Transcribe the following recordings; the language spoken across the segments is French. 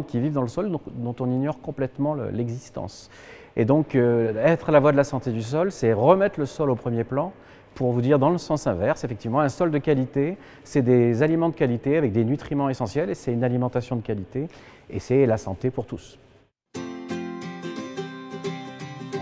qui vivent dans le sol dont on ignore complètement l'existence. Et donc, être à la voie de la santé du sol, c'est remettre le sol au premier plan pour vous dire dans le sens inverse, effectivement, un sol de qualité, c'est des aliments de qualité avec des nutriments essentiels et c'est une alimentation de qualité et c'est la santé pour tous.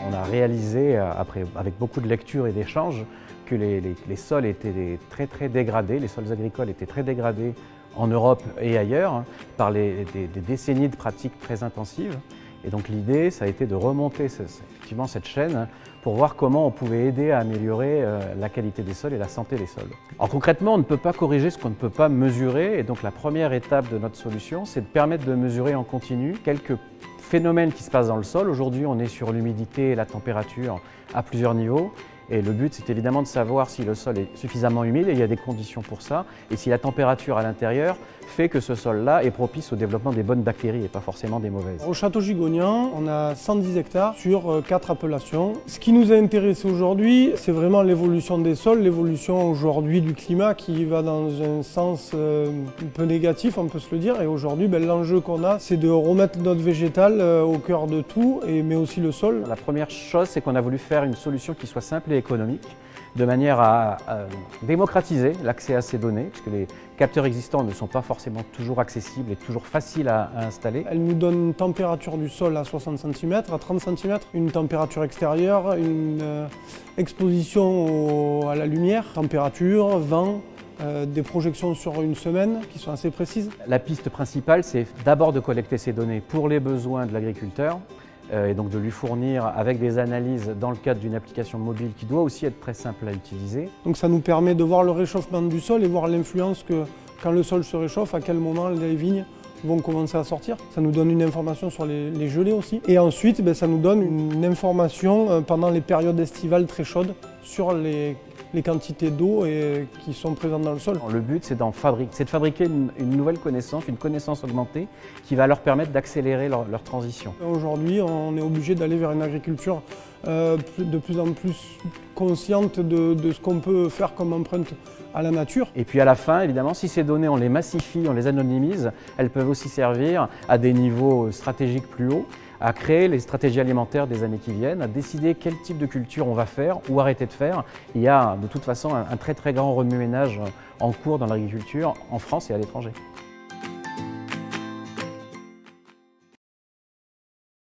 On a réalisé, avec beaucoup de lectures et d'échanges, que les sols étaient très dégradés, les sols agricoles étaient très dégradés en Europe et ailleurs, par des décennies de pratiques très intensives. Et donc l'idée, ça a été de remonter effectivement cette chaîne pour voir comment on pouvait aider à améliorer la qualité des sols et la santé des sols. Alors concrètement, on ne peut pas corriger ce qu'on ne peut pas mesurer, et donc la première étape de notre solution, c'est de permettre de mesurer en continu quelques phénomènes qui se passent dans le sol. Aujourd'hui, on est sur l'humidité et la température à plusieurs niveaux. Et le but, c'est évidemment de savoir si le sol est suffisamment humide, et il y a des conditions pour ça, et si la température à l'intérieur fait que ce sol-là est propice au développement des bonnes bactéries et pas forcément des mauvaises. Au Château Gigonien, on a 110 hectares sur 4 appellations. Ce qui nous a intéressé aujourd'hui, c'est vraiment l'évolution des sols, l'évolution aujourd'hui du climat qui va dans un sens un peu négatif, on peut se le dire. Et aujourd'hui, l'enjeu qu'on a, c'est de remettre notre végétal au cœur de tout, mais aussi le sol. La première chose, c'est qu'on a voulu faire une solution qui soit simple et économique, de manière à démocratiser l'accès à ces données, puisque les capteurs existants ne sont pas forcément toujours accessibles et toujours faciles à installer. Elle nous donne une température du sol à 60 cm, à 30 cm, une température extérieure, une exposition à la lumière, température, vent, des projections sur une semaine qui sont assez précises. La piste principale, c'est d'abord de collecter ces données pour les besoins de l'agriculteur, et donc de lui fournir avec des analyses dans le cadre d'une application mobile qui doit aussi être très simple à utiliser. Donc ça nous permet de voir le réchauffement du sol et voir l'influence que quand le sol se réchauffe, à quel moment les vignes vont commencer à sortir. Ça nous donne une information sur les gelées aussi. Et ensuite, ça nous donne une information pendant les périodes estivales très chaudes sur les quantités d'eau qui sont présentes dans le sol. Le but, c'est de fabriquer une nouvelle connaissance, une connaissance augmentée qui va leur permettre d'accélérer leur transition. Aujourd'hui, on est obligé d'aller vers une agriculture de plus en plus consciente de ce qu'on peut faire comme empreinte à la nature. Et puis à la fin, évidemment, si ces données, on les massifie, on les anonymise, elles peuvent aussi servir à des niveaux stratégiques plus hauts, à créer les stratégies alimentaires des années qui viennent, à décider quel type de culture on va faire ou arrêter de faire. Il y a de toute façon un très grand remue-ménage en cours dans l'agriculture en France et à l'étranger.